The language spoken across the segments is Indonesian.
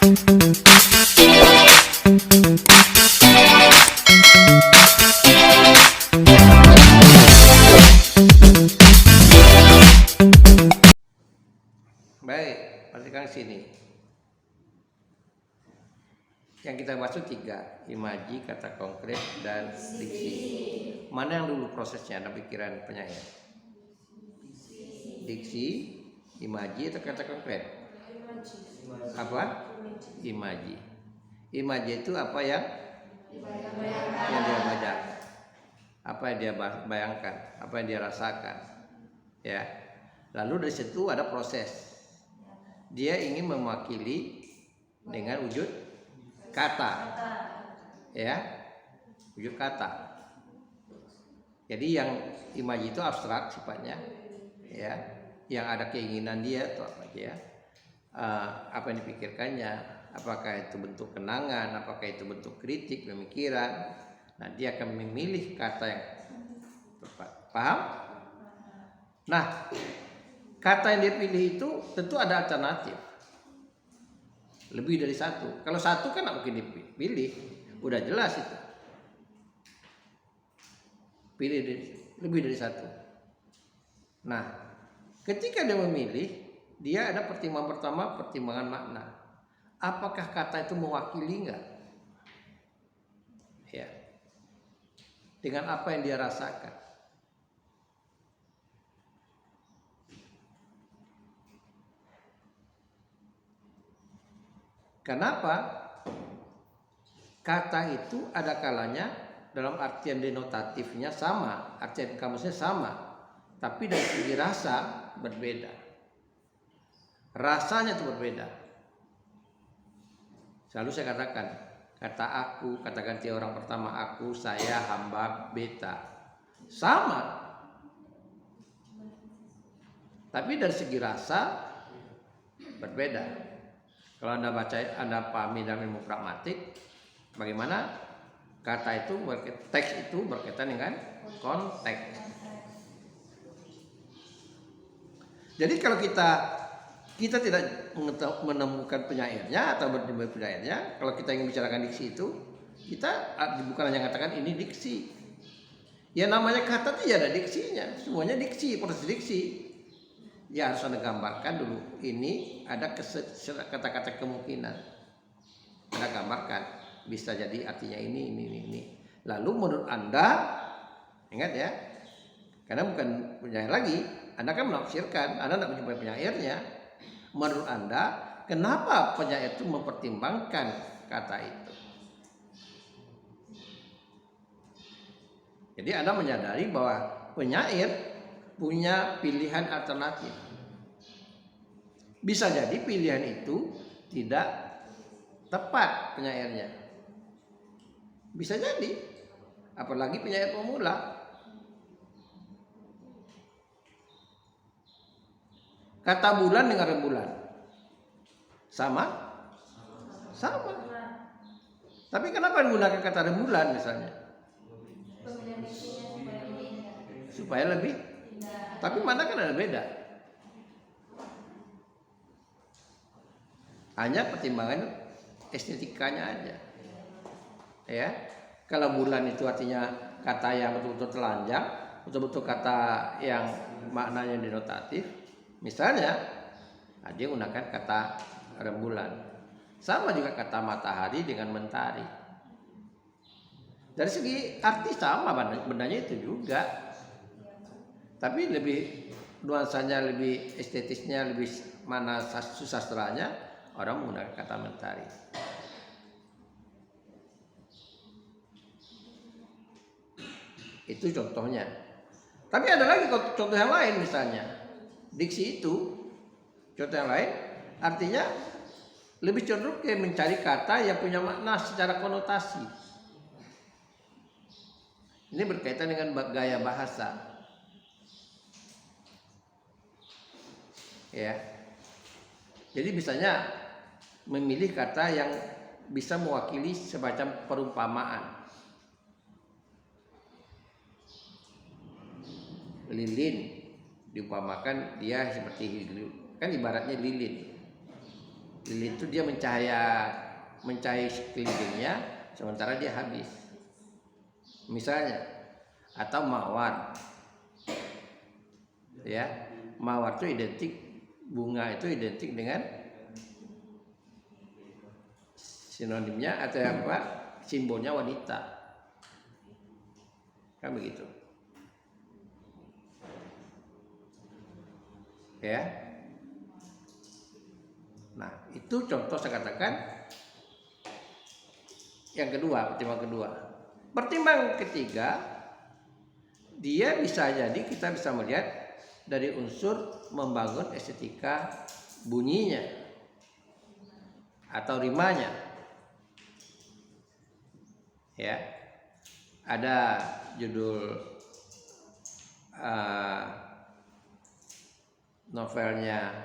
Baik, perhatikan sini. Yang kita bahas itu 3, imaji, kata konkret, dan diksi. Mana yang dulu prosesnya dalam pikiran penyair? Diksi, imaji, atau kata konkret? Apa? Imaji. Imaji itu apa yang dia baca, apa yang dia bayangkan, apa yang dia rasakan, ya. Lalu dari situ ada proses. Dia ingin mewakili dengan wujud kata, ya, wujud kata. Jadi yang imaji itu abstrak sifatnya, ya, yang ada keinginan dia atau apa dia, apa yang dipikirkannya, apakah itu bentuk kenangan, apakah itu bentuk kritik, pemikiran. Nah, dia akan memilih kata yang tepat. Paham? Nah, kata yang dia pilih itu tentu ada alternatif. Lebih dari satu. Kalau satu kan nggak mungkin dipilih, udah jelas itu. Pilih lebih dari satu. Nah, ketika dia memilih, dia ada pertimbangan pertama, pertimbangan makna. Apakah kata itu mewakili nggak? Ya. Dengan apa yang dia rasakan. Kenapa? Kata itu ada kalanya dalam artian denotatifnya sama, artian kamusnya sama, tapi dari segi rasa berbeda. Rasanya itu berbeda. Selalu saya katakan, kata aku, kata ganti orang pertama aku, saya, hamba, beta, sama. Tapi dari segi rasa berbeda. Kalau Anda baca, Anda pahami dalam ilmu pragmatik, bagaimana kata itu, teks itu berkaitan dengan konteks. Jadi kalau kita tidak menemukan penyairnya atau bertemu penyairnya, kalau kita ingin bicarakan diksi itu, kita bukan hanya mengatakan ini diksi. Ya namanya kata itu ya ada diksinya, semuanya diksi, proses diksi. Ya harus Anda gambarkan dulu. Ini ada kata-kata kemungkinan. Anda gambarkan. Bisa jadi artinya ini. Lalu menurut Anda, ingat ya, karena bukan penyair lagi, Anda kan menafsirkan, Anda tidak menjumpai penyairnya. Menurut Anda, kenapa penyair itu mempertimbangkan kata itu? Jadi Anda menyadari bahwa penyair punya pilihan alternatif. Bisa jadi pilihan itu tidak tepat penyairnya. Bisa jadi, apalagi penyair pemula. Kata bulan dengan rembulan sama? Sama. Tapi kenapa menggunakan kata rembulan misalnya? Supaya lebih. Tapi mana kan ada beda. Hanya pertimbangan estetikanya aja. Ya. Kalau bulan itu artinya kata yang betul-betul telanjang, betul-betul kata yang maknanya denotatif. Misalnya, dia menggunakan kata rembulan. Sama juga kata matahari dengan mentari. Dari segi arti sama bendanya itu juga. Tapi lebih nuansanya, lebih estetisnya, lebih mana susastranya, orang menggunakan kata mentari. Itu contohnya. Tapi ada lagi contoh yang lain misalnya. Diksi itu, contoh yang lain, artinya lebih cenderung ke mencari kata yang punya makna secara konotasi. Ini berkaitan dengan gaya bahasa. Ya. Jadi misalnya memilih kata yang bisa mewakili semacam perumpamaan. Lilin diumpamakan dia seperti kan ibaratnya lilin. Lilin itu dia mencahaya sekelilingnya, sementara dia habis. Misalnya, atau mawar, ya, mawar itu identik, bunga itu identik dengan sinonimnya atau apa? Simbolnya wanita, kan begitu, ya. Nah, itu contoh saya katakan yang kedua, pertimbangan kedua. Pertimbangan ketiga, dia bisa jadi kita bisa melihat dari unsur membangun estetika bunyinya atau rimanya. Ya, ada judul novelnya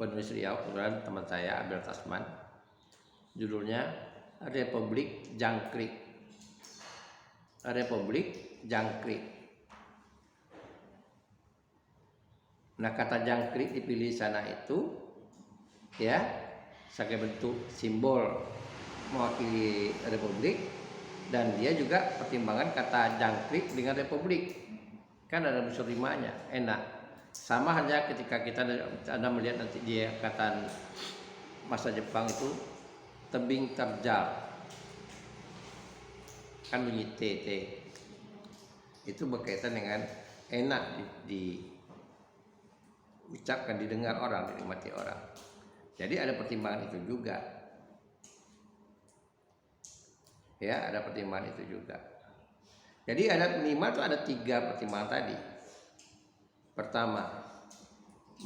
penulis Riau, kebetulan teman saya Abel Tasman, judulnya Republik Jangkrik. Republik Jangkrik. Nah, kata jangkrik dipilih sana itu, ya, sebagai bentuk simbol mewakili republik, dan dia juga pertimbangan kata jangkrik dengan republik, kan ada unsur rimanya, enak. Sama halnya ketika Anda melihat nanti dia kata masa Jepang itu tebing terjal, kan bunyi TT, itu berkaitan dengan enak diucapkan, didengar orang, dinikmati orang. Jadi ada pertimbangan itu juga, ya, ada pertimbangan itu juga. Jadi ada minimal itu ada 3 pertimbangan tadi. Pertama,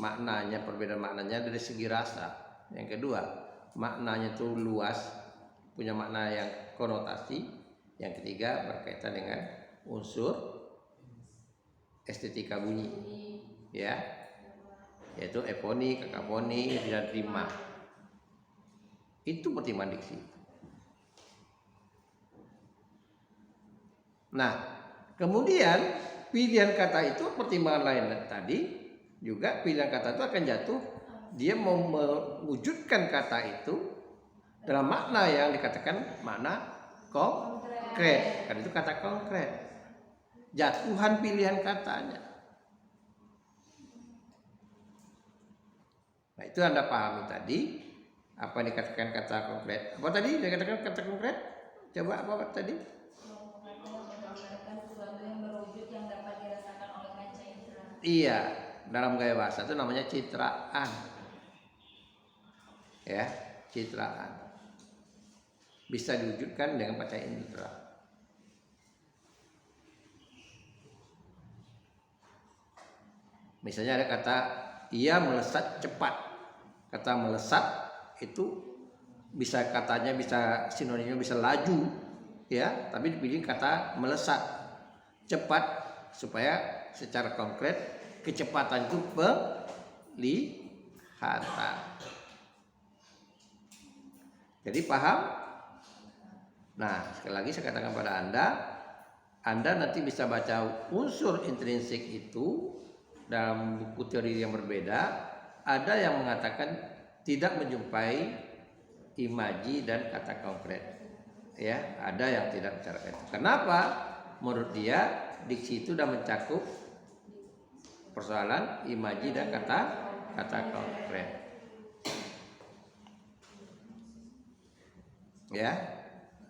maknanya, perbedaan maknanya dari segi rasa. Yang kedua, maknanya itu luas, punya makna yang konotasi. Yang ketiga, berkaitan dengan unsur estetika bunyi, ya, yaitu eponi, kakafoni, dan rima. Itu pertimbangan diksi. Nah, kemudian pilihan kata itu pertimbangan lain tadi juga, pilihan kata itu akan jatuh, dia mau mewujudkan kata itu dalam makna yang dikatakan makna konkret, kan itu kata konkret, jatuhan pilihan katanya. Nah, itu Anda pahami tadi apa yang dikatakan kata konkret. Apa tadi dikatakan kata konkret? Coba apa tadi? Iya, dalam gaya bahasa itu namanya citraan. Ya, citraan. Bisa diwujudkan dengan panca indera. Misalnya ada kata ia melesat cepat. Kata melesat itu bisa katanya, bisa sinonimnya bisa laju, ya, tapi dipilih kata melesat cepat supaya secara konkret kecepatan itu penglihatan. Jadi paham? Nah, sekali lagi saya katakan pada Anda nanti bisa baca unsur intrinsik itu dalam buku teori yang berbeda. Ada yang mengatakan tidak menjumpai imaji dan kata konkret, ya, ada yang tidak bicara itu. Kenapa? Menurut dia diksi itu sudah mencakup persoalan imaji dan kata konkret, ya.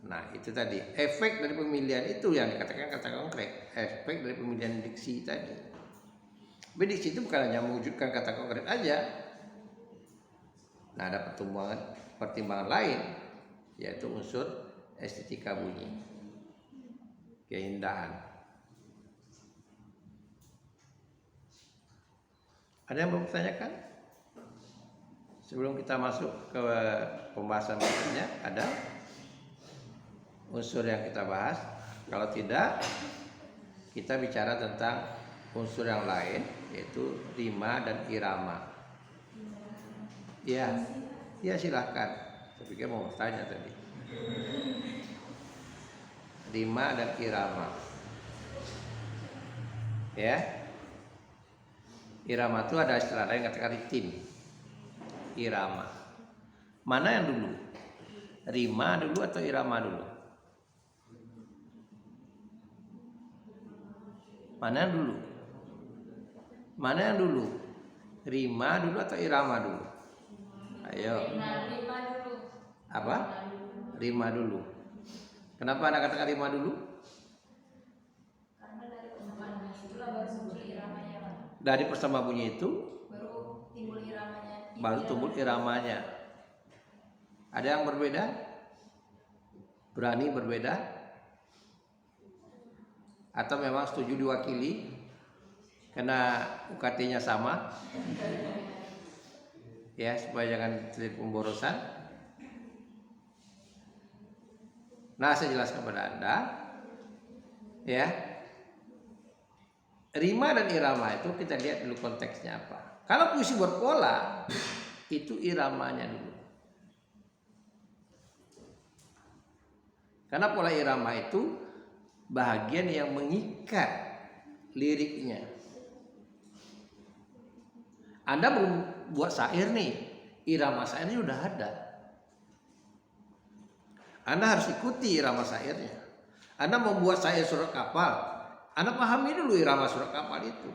Nah, itu tadi efek dari pemilihan itu yang dikatakan kata konkret, efek dari pemilihan diksi tadi. Tapi diksi itu bukan hanya mewujudkan kata konkret aja. Nah, ada pertimbangan lain, yaitu unsur estetika bunyi, keindahan. Ada yang mau ditanyakan? Sebelum kita masuk ke pembahasan berikutnya, ada unsur yang kita bahas. Kalau tidak, kita bicara tentang unsur yang lain, yaitu rima dan irama. Ya, ya, silahkan. Saya pikir mau tanya tadi. Rima dan irama. Ya. Irama itu ada istilah lain katakan ritim. Irama. Mana yang dulu? Rima dulu atau irama dulu? Mana yang dulu? Mana yang dulu? Rima dulu atau irama dulu? Ayo. Rima dulu. Apa? Rima dulu. Kenapa Anda katakan rima dulu? Karena dari persamaan itulah baru muncul iramanya, Pak. Dari persama bunyi itu Baru timbul iramanya. baru tumbuh iramanya. Ada yang berbeda? Berani berbeda? Atau memang setuju diwakili karena UKT-nya sama? Ya, supaya jangan terjadi pemborosan. Nah, saya jelaskan kepada Anda, ya. Rima dan irama itu kita lihat dulu konteksnya apa. Kalau puisi berpola, itu iramanya dulu. Karena pola irama itu bahagian yang mengikat liriknya. Anda belum buat syair nih, irama syairnya udah ada. Anda harus ikuti irama syairnya. Anda mau buat syair surat kapal, Anda pahami dulu irama surat kapal itu.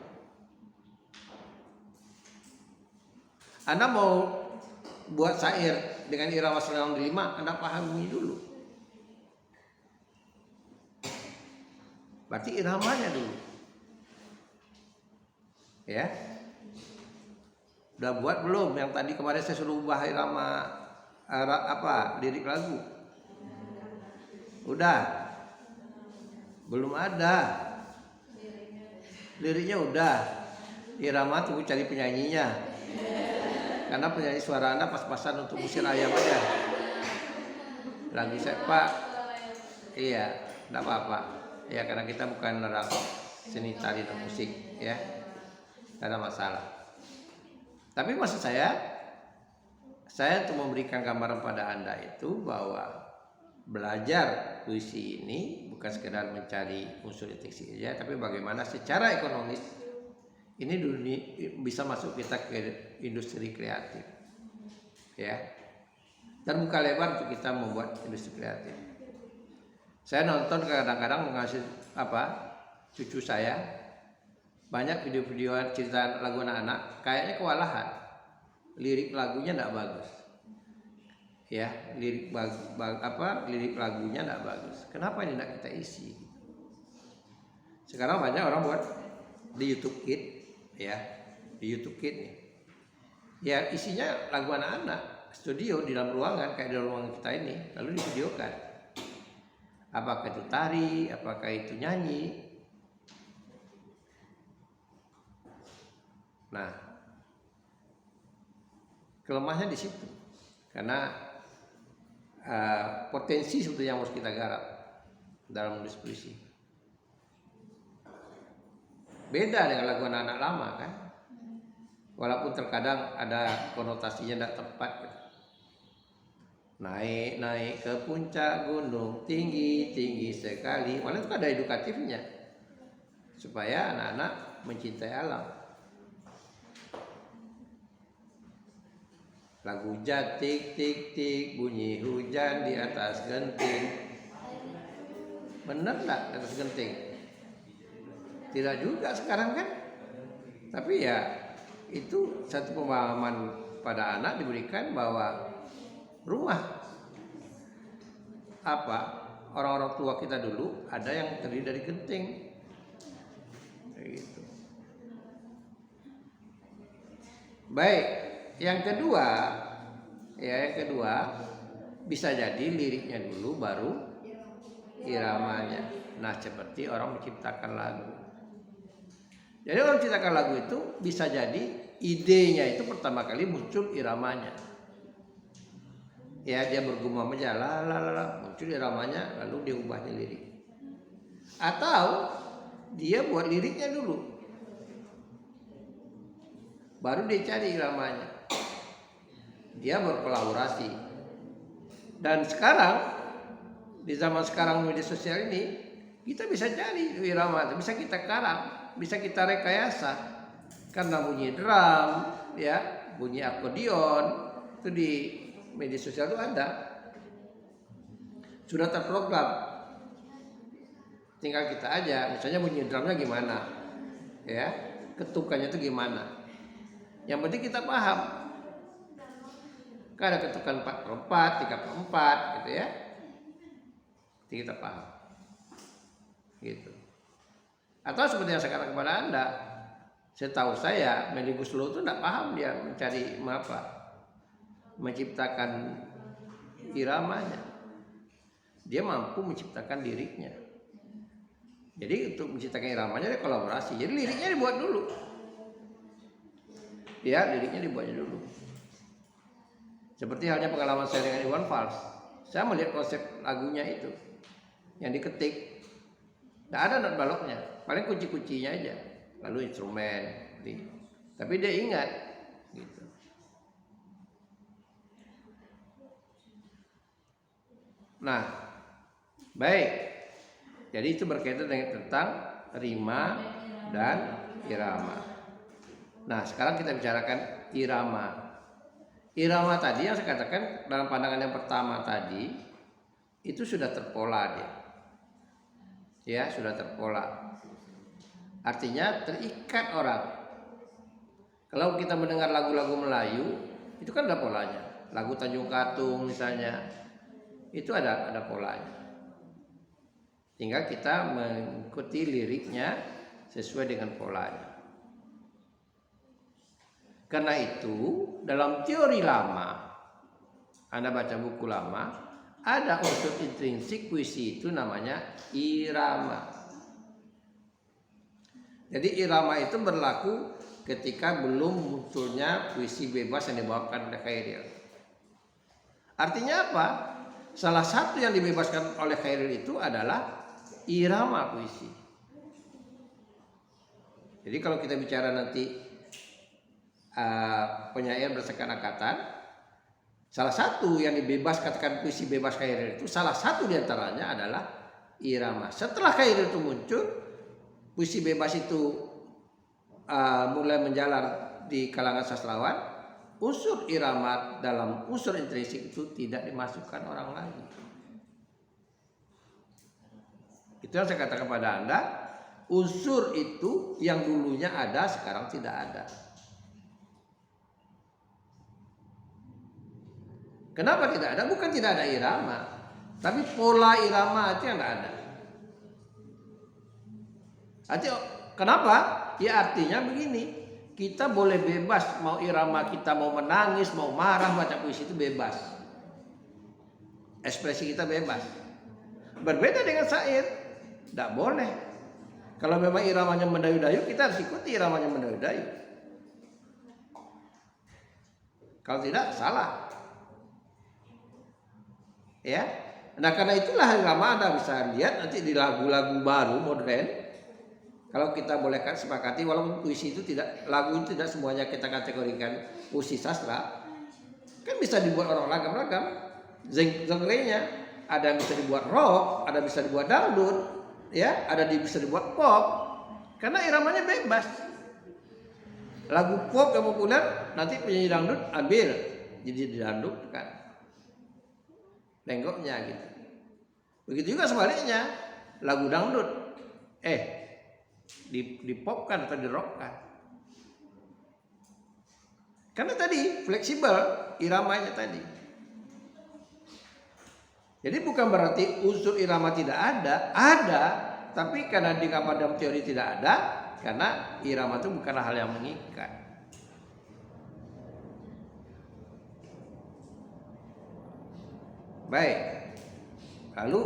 Anda mau buat syair dengan irama 95, Anda pahami dulu. Berarti iramanya dulu. Ya. Udah buat belum? Yang tadi kemarin saya suruh ubah irama lirik lagu. Udah. Belum ada. Liriknya udah. Irama tunggu cari penyanyinya. Karena penyanyi suara Anda pas-pasan untuk usir ayam aja. Lagi saya Pak. Iya, enggak apa-apa. Ya karena kita bukan nerang seni tari dan musik, ya. Tidak ada masalah. Tapi maksud saya untuk memberikan gambaran pada Anda itu bahwa belajar puisi ini bukan sekedar mencari unsur etik saja, tapi bagaimana secara ekonomis ini bisa masuk kita ke industri kreatif, ya. Terbuka lebar untuk kita membuat industri kreatif. Saya nonton kadang-kadang mengasih cucu saya banyak video-video cerita lagu anak-anak, kayaknya kewalahan, lirik lagunya tidak bagus, ya lirik lagunya tidak bagus. Kenapa ini tidak kita isi? Sekarang banyak orang buat di YouTube Kids, ya di YouTube Kids nih, ya isinya lagu anak-anak, studio di dalam ruangan kayak di ruangan kita ini, lalu divideokan. Apakah itu tari, apakah itu nyanyi. Nah, kelemahannya di situ. Karena potensi sebetulnya yang harus kita garap dalam menulis puisi. Beda dengan lagu anak-anak lama kan. Walaupun terkadang ada konotasinya tidak tepat. Naik ke puncak gunung tinggi sekali. Malah itu ada edukatifnya supaya anak-anak mencintai alam. Lagu hujan tik tik tik bunyi hujan di atas genting. Benar nggak di atas genting? Tidak juga sekarang kan? Tapi ya itu satu pemahaman pada anak diberikan bahwa rumah orang-orang tua kita dulu ada yang terdiri dari genting, gitu. Baik, yang kedua bisa jadi liriknya dulu baru iramanya. Nah, seperti orang menciptakan lagu. Jadi orang menciptakan lagu itu bisa jadi idenya itu pertama kali muncul iramanya. Ya dia bergumam aja muncul iramanya lalu dia ubahnya lirik. Atau dia buat liriknya dulu, baru dia cari iramanya. Dia berkolaborasi. Dan sekarang di zaman sekarang media sosial ini kita bisa cari irama, bisa kita karang, bisa kita rekayasa karena bunyi drum, ya bunyi akordeon itu media sosial itu ada, sudah terprogram. Tinggal kita aja, misalnya bunyi drumnya gimana, ya, ketukannya itu gimana. Yang penting kita paham. Kan ada ketukan 4/4, 3/4 gitu ya. Jadi kita paham. Gitu. Atau seperti yang saya katakan kepada Anda, setahu saya Melly Goeslaw itu tidak paham dia mencari apa, menciptakan iramanya. Dia mampu menciptakan liriknya. Jadi untuk menciptakan iramanya dia kolaborasi. Jadi liriknya dibuat dulu. Ya, liriknya dibuatnya dulu. Seperti halnya pengalaman saya dengan Iwan Fals. Saya melihat konsep lagunya itu yang diketik. Tidak ada not baloknya, paling kunci-kuncinya aja. Lalu instrumen. Tapi dia ingat gitu. Nah, baik. Jadi itu berkaitan dengan tentang rima dan irama. Nah, sekarang kita bicarakan irama. Irama tadi yang saya katakan dalam pandangan yang pertama tadi itu sudah terpola dia. Ya, sudah terpola. Artinya terikat orang. Kalau kita mendengar lagu-lagu Melayu, itu kan ada polanya. Lagu Tanjung Katung misalnya, itu ada polanya. Tinggal kita mengikuti liriknya sesuai dengan polanya. Karena itu dalam teori lama, Anda baca buku lama, ada unsur intrinsik puisi itu namanya irama. Jadi irama itu berlaku ketika belum munculnya puisi bebas yang dibawakan oleh Khairil. Artinya apa? Salah satu yang dibebaskan oleh Khairil itu adalah irama puisi. Jadi kalau kita bicara nanti penyair berdasarkan angkatan, salah satu yang dibebas katakan puisi bebas Khairil itu salah satu diantaranya adalah irama. Setelah Khairil itu muncul, puisi bebas itu mulai menjalar di kalangan sastrawan. Unsur irama dalam unsur intrinsik itu tidak dimasukkan orang lagi. Itu yang saya katakan kepada Anda, unsur itu yang dulunya ada sekarang tidak ada. Kenapa tidak ada? Bukan tidak ada irama, tapi pola irama itu yang tidak ada. Artinya, kenapa? Ya artinya begini, kita boleh bebas mau irama kita mau menangis, mau marah, baca puisi itu bebas. Ekspresi kita bebas. Berbeda dengan syair, tidak boleh. Kalau memang iramanya mendayu-dayu, kita harus ikuti iramanya mendayu-dayu. Kalau tidak, salah. Ya, nah karena itulah irama Anda bisa lihat nanti di lagu-lagu baru modern. Kalau kita bolehkan sepakati, walaupun puisi itu tidak, lagu itu tidak semuanya kita kategorikan puisi sastra, kan bisa dibuat orang ragam-ragam. Genre-nya ada yang bisa dibuat rock, ada yang bisa dibuat dangdut, ya, ada yang bisa dibuat pop, karena iramanya bebas. Lagu pop yang populer nanti penyanyi dangdut ambil jadi dangdut kan. Lenggoknya gitu. Begitu juga sebaliknya, lagu dangdut dipopkan atau dirokkan. Karena tadi fleksibel iramanya tadi. Jadi bukan berarti unsur irama tidak ada, tapi karena di dalam teori tidak ada, karena irama itu bukanlah hal yang mengikat. Baik, lalu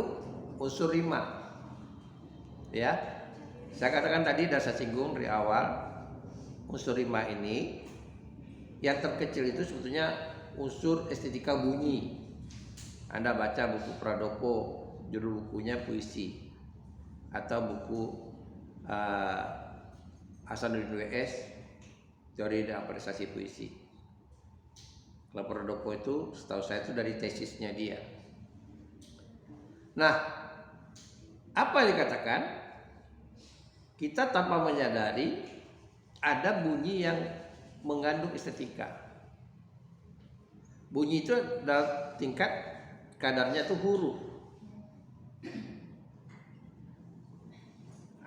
unsur rima, ya, saya katakan tadi dan saya singgung dari awal, unsur rima ini yang terkecil itu sebetulnya unsur estetika bunyi. Anda baca buku Pradopo, judul bukunya puisi, atau buku Hasanuddin W.S. teori dan apresiasi puisi. Kalau Pradopo itu setahu saya itu dari tesisnya dia. Nah, apa yang dikatakan? Kita tanpa menyadari ada bunyi yang mengandung estetika. Bunyi itu dalam tingkat kadarnya itu huruf.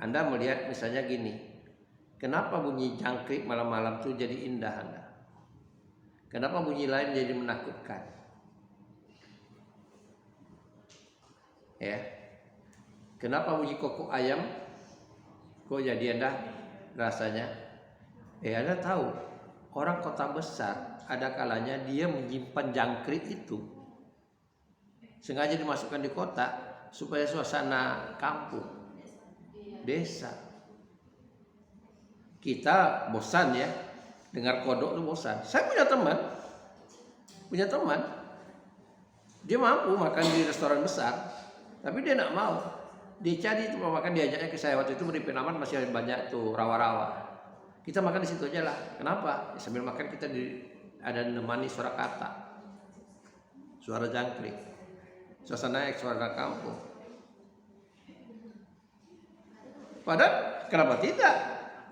Anda melihat misalnya gini, kenapa bunyi jangkrik malam-malam itu jadi indah Anda? Kenapa bunyi lain jadi menakutkan? Ya. Kenapa bunyi kokok ayam kok jadi Anda rasanya? Anda tahu, orang kota besar ada kalanya dia menyimpan jangkrik itu. Sengaja dimasukkan di kota supaya suasana kampung, desa. Kita bosan ya dengar kodok itu bosan. Saya punya teman, dia mampu makan di restoran besar, tapi dia tidak mau. Dia cari itu makan, diajaknya ke saya waktu itu beri penaman masih banyak tuh rawa-rawa. Kita makan di situ aja lah. Kenapa? Ya, sambil makan kita ada menemani suara kata, suara jangkrik, suasana suara kampung. Padahal kenapa tidak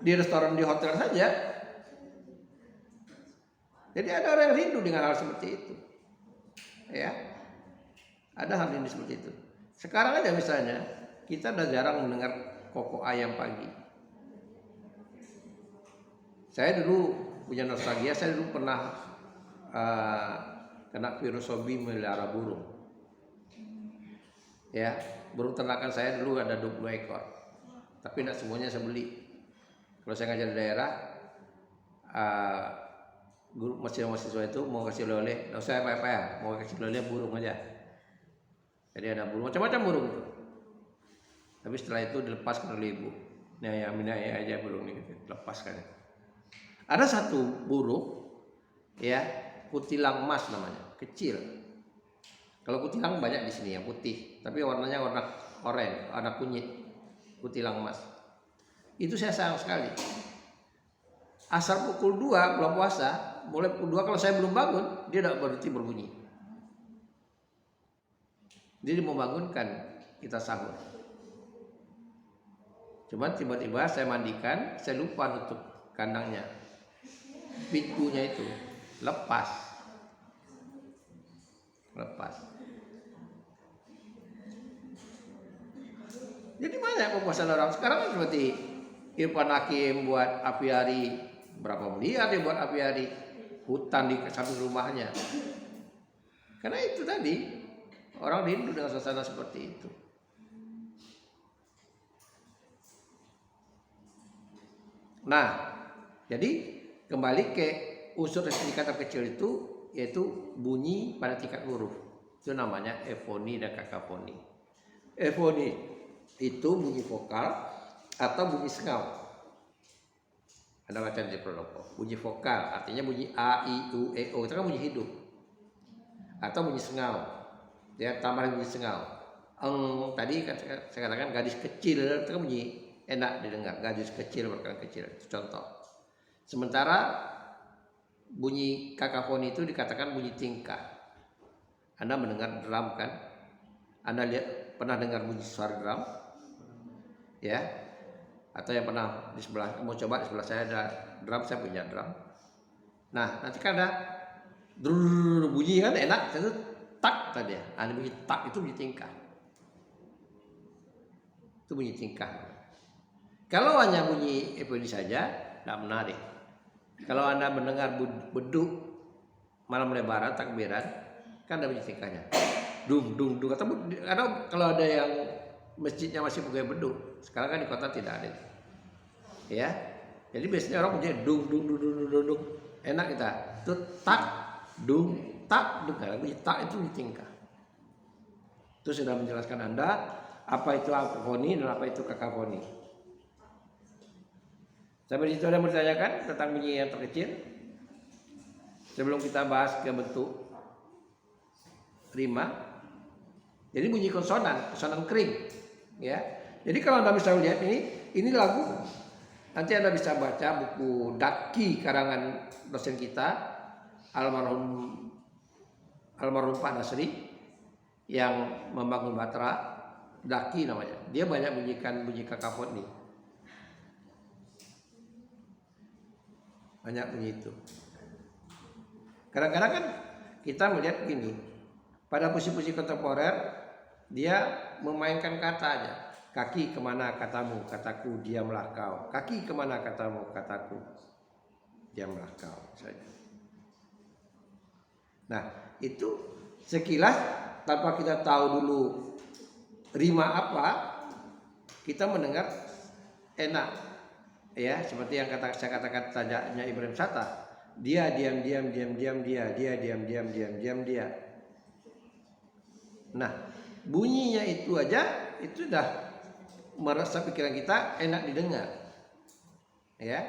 di restoran, di hotel saja? Jadi ada orang yang rindu dengan hal seperti itu, ya. Ada hal ini seperti itu. Sekarang aja misalnya kita udah jarang mendengar kokok ayam pagi. Saya dulu punya nostalgia. Saya dulu pernah kena virus hobi melihara burung. Ya, burung ternakan saya dulu ada 20 ekor. Tapi tidak semuanya saya beli. Kalau saya ngajar di daerah, guru mahasiswa itu mau kasih oleh-oleh, nggak usah apa-apa ya, mau kasih oleh burung aja. Jadi ada burung, macam-macam burung itu. Tapi setelah itu dilepaskan oleh ibu. Nah ya, minaya aja burung ini gitu, lepaskan. Ada satu burung, ya, kutilang emas namanya, kecil. Kalau kutilang banyak di sini yang putih, tapi warnanya warna oranye, warna kunyit, kutilang emas. Itu saya sayang sekali. Asal pukul 2 bulan puasa, mulai pukul 2 kalau saya belum bangun, dia tidak berhenti berbunyi. Dia membangunkan kita sahur. Cuman tiba-tiba saya mandikan, saya lupa nutup kandangnya. Pintunya itu lepas. Jadi banyak pembahasan orang sekarang kan seperti Irfan Hakim buat apiari, berapa miliar dia buat apiari, hutan di samping rumahnya. Karena itu tadi orang rindu dengan suasana seperti itu. Nah, jadi kembali ke unsur tingkat terkecil itu, yaitu bunyi pada tingkat huruf. Itu namanya efoni dan kakafoni. Efoni itu bunyi vokal atau bunyi sengau. Ada macam di Prolopo. Bunyi vokal artinya bunyi a, i, u, e, o, itu kan bunyi hidup. Atau bunyi sengau. Dia tambah bunyi sengau. Tadi saya katakan gadis kecil itu kan bunyi enak didengar. Gadis kecil berkata kecil, itu contoh. Sementara bunyi kakafoni itu dikatakan bunyi tingkah. Anda mendengar drum kan? Anda pernah dengar bunyi suara drum? Ya? Atau yang pernah di sebelah, mau coba di sebelah saya ada drum, saya punya drum. Nah, nanti kan ada bunyi kan enak, itu tak tadi ya. Ada bunyi tak, itu bunyi tingkah. Itu bunyi tingkah. Kalau hanya bunyi efoni saja, tidak menarik. Kalau Anda mendengar beduk malam lebaran, takbiran, kan ada bunyi tingkahnya. Dung dung dung. Atau kalau ada yang masjidnya masih pakai beduk, sekarang kan di kota tidak ada. Ya. Jadi biasanya orang punya dung dung dung dung dung dung. Enak kita. Itu tak dung tak dung. Kalau bunyi tak itu bunyi tingkah. Itu sudah menjelaskan Anda apa itu apofoni dan apa itu kakafoni. Sampai di situ ada yang bertanyakan tentang bunyi yang terkecil. Sebelum kita bahas ke bentuk rima. Jadi bunyi konsonan kering, ya. Jadi kalau Anda bisa lihat ini lagu, nanti Anda bisa baca buku Daki karangan dosen kita almarhum Pak Nasri yang membangun Batra, Daki namanya. Dia banyak bunyikan bunyi kakafoni. Banyak bunyi itu. Kadang-kadang kan kita melihat gini, pada puisi-puisi kontemporer dia memainkan kata aja. Kaki kemana katamu, kataku diamlah kau. Kaki kemana katamu, kataku diamlah kau saja. Nah itu sekilas tanpa kita tahu dulu rima apa, kita mendengar enak, ya seperti yang saya katakan tajanya Ibrahim Satta. Dia diam dia, dia diam dia. Nah bunyinya itu aja itu dah merasa pikiran kita enak didengar, ya,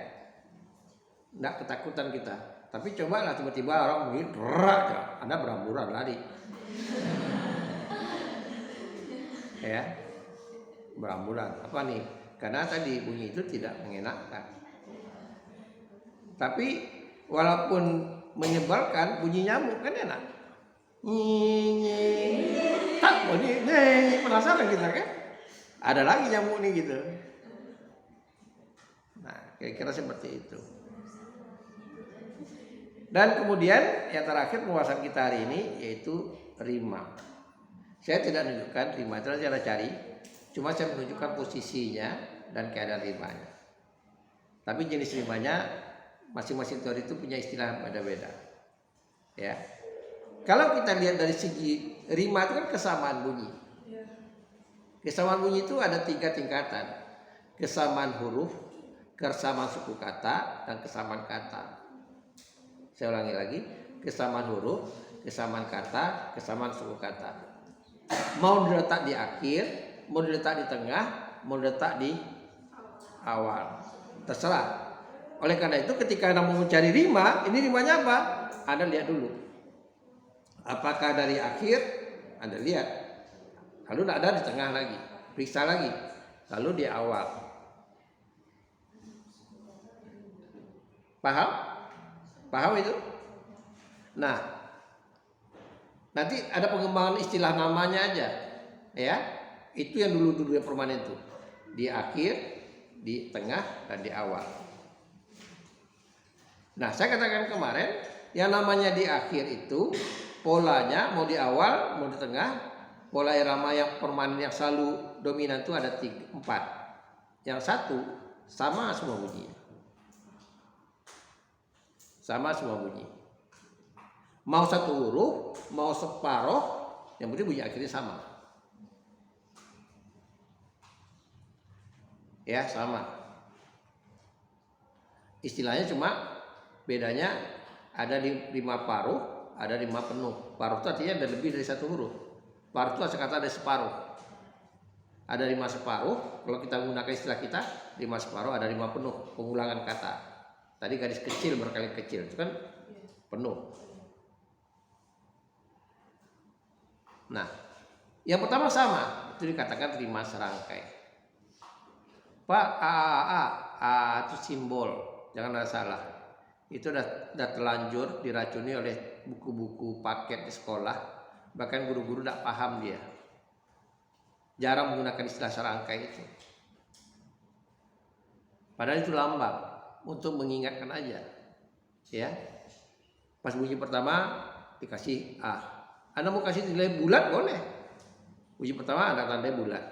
nggak ketakutan kita. Tapi cobalah tiba-tiba orang bunyi derak, Anda beramburan lari, ya, berambulan. Apa nih? Karena tadi bunyi itu tidak mengenakan. Tapi walaupun menyebalkan, bunyi nyamuk kan enak. Tak bunyi, penasaran kita kan? Ada lagi nyamuk nih gitu. Nah, kira-kira seperti itu. Dan kemudian yang terakhir pembahasan kita hari ini yaitu rima. Saya tidak menunjukkan rima, itu saya cari. Cuma saya menunjukkan posisinya dan keadaan rimanya. Tapi jenis rimanya masing-masing teori itu punya istilah beda-beda. Ya. Kalau kita lihat dari segi rima itu kan kesamaan bunyi. Kesamaan bunyi itu ada 3 tingkatan. Kesamaan huruf, kesamaan suku kata, dan kesamaan kata. Saya ulangi lagi, kesamaan huruf, kesamaan kata, kesamaan suku kata. Mau diletak di akhir, mau diletak di tengah, mau diletak di awal. Terserah. Oleh karena itu ketika Anda mau mencari rima, ini rimanya apa? Anda lihat dulu. Apakah dari akhir? Anda lihat. Lalu tidak ada di tengah lagi, periksa lagi, lalu di awal. Paham? Paham itu? Nah, nanti ada pengembangan istilah namanya aja, ya. Itu yang dulu yang permanen itu, di akhir, di tengah, dan di awal. Nah, saya katakan kemarin, yang namanya di akhir itu polanya mau di awal, mau di tengah. Pola irama yang permanen yang selalu dominan itu ada 4. Yang satu sama semua bunyi. Sama semua bunyi. Mau satu huruf, mau separuh, yang penting bunyi akhirnya sama. Ya, sama. Istilahnya cuma bedanya ada di 5 paruh, ada 5 penuh. Paruh itu artinya ada lebih dari 1 huruf. Paruh itu kata ada separuh. Ada 5 separuh. Kalau kita menggunakan istilah kita, 5 separuh ada 5 penuh. Pengulangan kata. Tadi garis kecil berkali kecil itu kan penuh. Nah, yang pertama sama, itu dikatakan rima serangkai. Pak, A itu simbol, jangan ada salah. Itu udah terlanjur diracuni oleh buku-buku paket di sekolah. Bahkan guru-guru tidak paham dia. Jarang menggunakan istilah serangkai itu. Padahal itu lambang untuk mengingatkan aja. Ya. Pas bunyi pertama dikasih A. Anda mau kasih nilai bulat boleh. Bunyi pertama ada tanda bulat.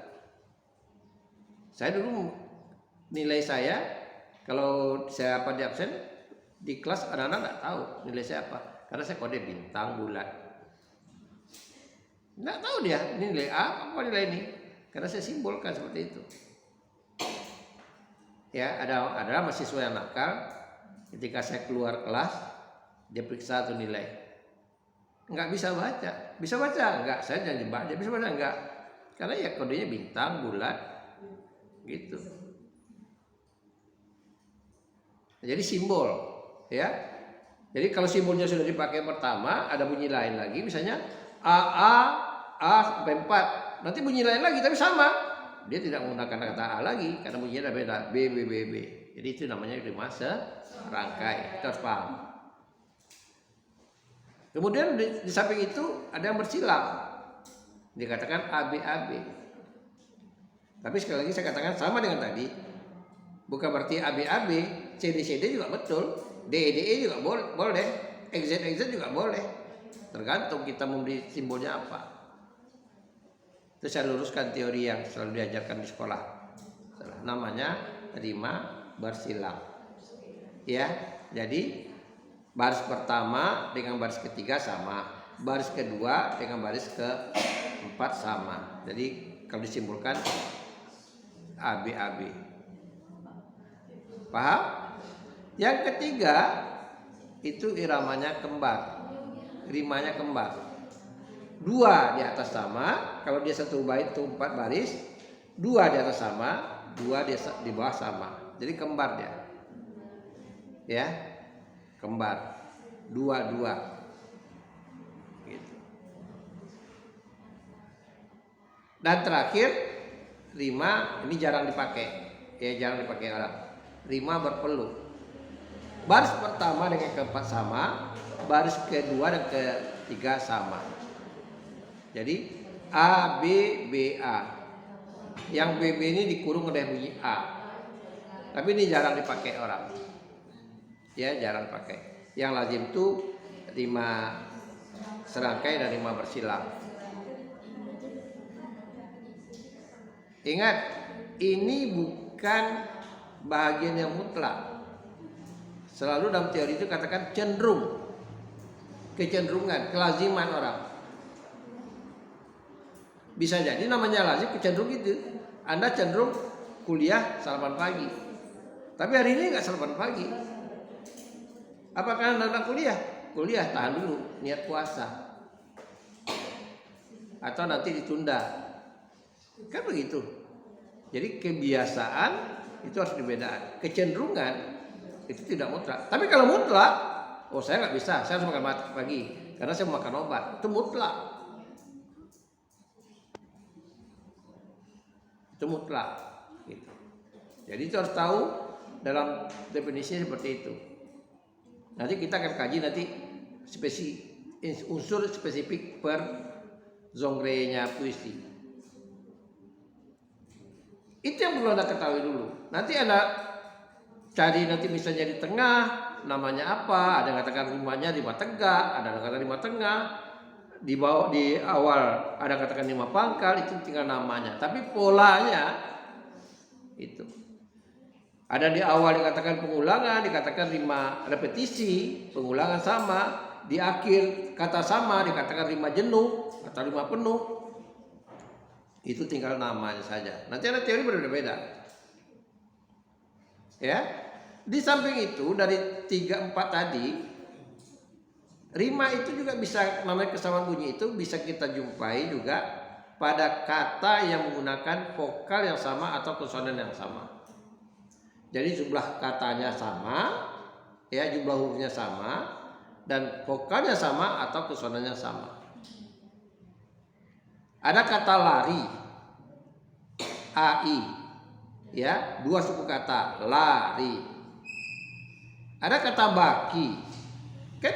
Saya dulu nilai saya kalau saya di absen di kelas anak-anak tidak tahu nilai saya apa. Karena saya kode bintang bulat. Nggak tahu dia ini nilai A apa nilai ini, karena saya simbolkan seperti itu. Ya, ada mahasiswa yang nakal, ketika saya keluar kelas dia periksa tuh nilai, nggak bisa baca, bisa baca nggak? Saya jangan jebak dia bisa baca nggak? Karena ya kodenya bintang bulat, gitu. Jadi simbol, ya. Jadi kalau simbolnya sudah dipakai pertama, ada bunyi lain lagi, misalnya A sampai 4. Nanti bunyi lain lagi tapi sama. Dia tidak menggunakan kata A lagi karena bunyinya ada beda. B. Jadi itu namanya rima serangkai. Kita harus paham. Kemudian di samping itu ada yang bersilang. Dikatakan AB. Tapi sekali lagi saya katakan sama dengan tadi. Bukan berarti AB, CD juga betul. DE juga boleh. XZ juga boleh. Tergantung kita memberi simbolnya apa. Itu saya luruskan teori yang selalu diajarkan di sekolah. Namanya rima bersilang. Ya, jadi baris pertama dengan baris ketiga sama, baris kedua dengan baris keempat sama. Jadi kalau disimpulkan AB. Paham? Yang ketiga itu iramanya kembar, rimanya kembar. Dua di atas sama, kalau dia satu bait itu 4 baris, dua di atas sama, dua di bawah sama. Jadi kembar dia. Ya, kembar. Dua. Gitu. Dan terakhir rima ini jarang dipakai. Ya, jarang dipakai orang. Rima berpeluh. Baris pertama dengan keempat sama, baris kedua dan ketiga sama. Jadi A, B, B, A. Yang BB ini dikurung oleh bunyi A. Tapi ini jarang dipakai orang. Ya, jarang pakai. Yang lazim itu rima serangkai dan rima bersilang. Ingat, ini bukan bahagian yang mutlak. Selalu dalam teori itu katakan cenderung, kecenderungan, kelaziman orang. Bisa jadi namanya lazim kecenderung gitu. Anda cenderung kuliah salapan pagi, tapi hari ini nggak salapan pagi. Apakah Anda kuliah? Kuliah tahan dulu, niat puasa, atau nanti ditunda. Kan begitu. Jadi kebiasaan itu harus dibedakan. Kecenderungan itu tidak mutlak. Tapi kalau mutlak, oh saya nggak bisa, saya harus makan pagi karena saya mau makan obat. Itu mutlak. Itu mutlak. Gitu. Jadi itu harus tahu dalam definisi seperti itu. Nanti kita akan kaji nanti unsur spesifik per genre-nya puisi. Itu yang perlu Anda ketahui dulu. Nanti Anda cari nanti misalnya di tengah namanya apa? Ada yang katakan rimanya rima tegak, ada yang katakan rima tengah, di bawah di awal ada yang katakan rima pangkal, itu tinggal namanya. Tapi polanya itu. Ada di awal dikatakan pengulangan, dikatakan rima repetisi, pengulangan sama, di akhir kata sama dikatakan rima jenuh atau rima penuh. Itu tinggal namanya saja. Nanti ada teori berbeda-beda. Ya. Di samping itu dari 3-4 tadi, rima itu juga bisa, namanya kesamaan bunyi itu bisa kita jumpai juga pada kata yang menggunakan vokal yang sama atau konsonan yang sama. Jadi jumlah katanya sama, ya jumlah hurufnya sama, dan vokalnya sama atau konsonannya sama. Ada kata lari, AI, ya 2 suku kata lari. Ada kata baki, kan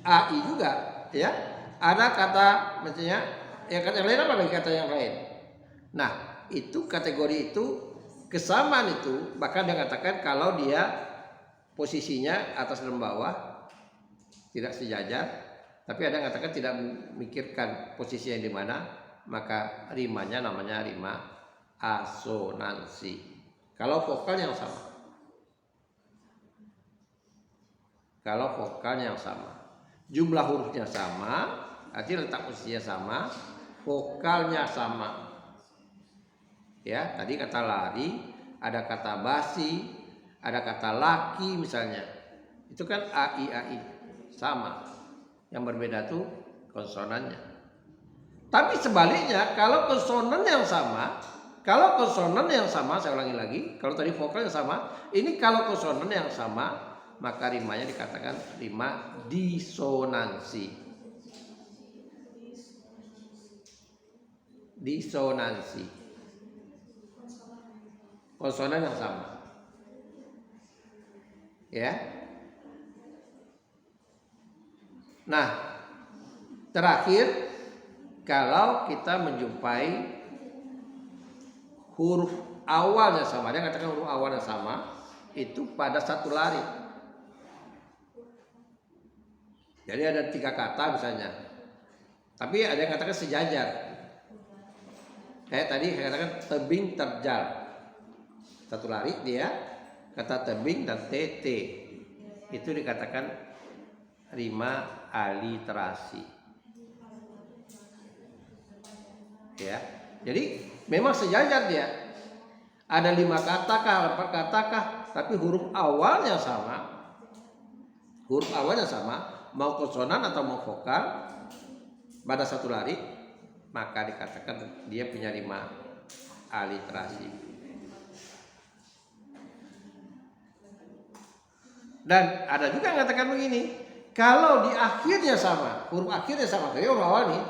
AI juga, ya. Ada kata misalnya, ya kata yang lain apa lagi kata yang lain. Nah itu kategori itu kesamaan itu bahkan dia katakan kalau dia posisinya atas dan bawah tidak sejajar, tapi ada yang katakan tidak memikirkan posisinya di mana, maka rimanya namanya rima asonansi. Kalau vokalnya yang sama, kalau vokalnya yang sama, jumlah hurufnya sama, artinya letak posisinya sama, vokalnya sama. Ya, tadi kata lari, ada kata basi, ada kata laki misalnya. Itu kan AI sama. Yang berbeda tuh konsonannya. Tapi sebaliknya, kalau konsonan yang sama, saya ulangi lagi, kalau tadi vokal yang sama, ini kalau konsonan yang sama, maka rimanya dikatakan rima disonansi. Disonansi. Konsonan yang sama. Ya. Nah, terakhir kalau kita menjumpai huruf awalnya sama, dia katakan huruf awalnya sama, itu pada satu lari. Jadi ada 3 kata misalnya. Tapi ada yang katakan sejajar. Tadi saya katakan tebing terjal. Satu lari dia kata tebing dan TT. Itu dikatakan rima aliterasi. Ya. Jadi memang sejajar dia. Ada 5 kata 4 kata tapi huruf awalnya sama. Huruf awalnya sama, mau konsonan atau mau vokal pada satu lari, maka dikatakan dia punya rima aliterasi. Dan ada juga yang katakan begini, kalau di akhirnya sama, huruf akhirnya sama, dari huruf awal nih,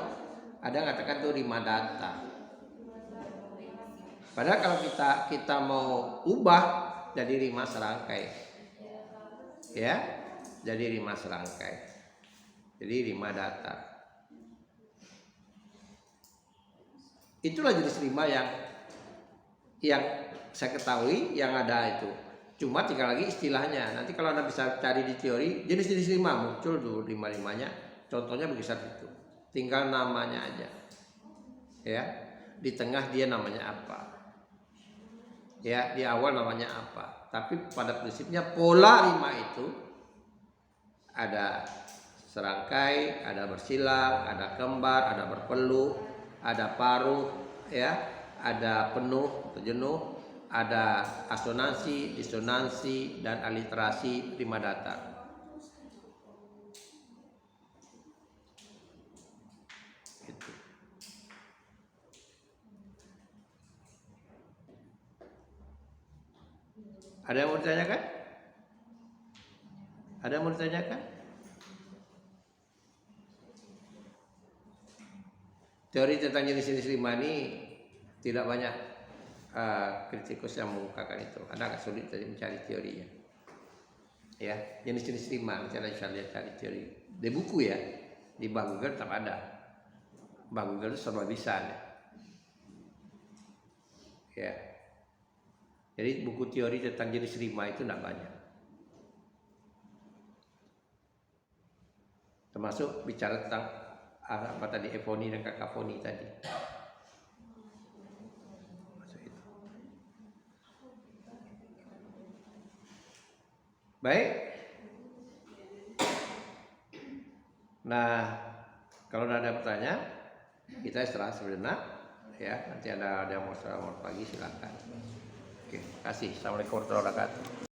ada yang katakan itu rima data. Padahal kalau kita mau ubah jadi rima serangkai, ya, jadi rima serangkai, jadi rima data. Itulah jenis rima yang saya ketahui yang ada itu. Cuma tinggal lagi istilahnya. Nanti kalau Anda bisa cari di teori jenis-jenis rima muncul tuh rima-rimanya. Contohnya begitu itu. Tinggal namanya aja. Ya, di tengah dia namanya apa? Ya, di awal namanya apa? Tapi pada prinsipnya pola rima itu ada serangkai, ada bersilang, ada kembar, ada berpeluk, ada paruh, ya, ada penuh atau jenuh, ada asonansi, disonansi, dan aliterasi rima datar. Gitu. Ada yang mau ditanyakan? Ada yang mau ditanyakan? Teori tentang jenis-jenis rima ini tidak banyak kritikus yang mengungkapkan itu. Ada agak sulit tadi mencari teorinya. Ya, jenis-jenis rima misalnya saya lihat cari teori di buku ya, di Bang Google tetap ada. Bang Google itu serba bisa ya. Jadi buku teori tentang jenis rima itu tidak banyak. Termasuk bicara tentang apa tadi efoni dan kakafoni tadi. Baik. Nah, kalau ada pertanyaan, kita istirahat sebentar ya. Nanti ada yang mau pagi silakan. Oke, terima kasih. Assalamualaikum warahmatullahi wabarakatuh.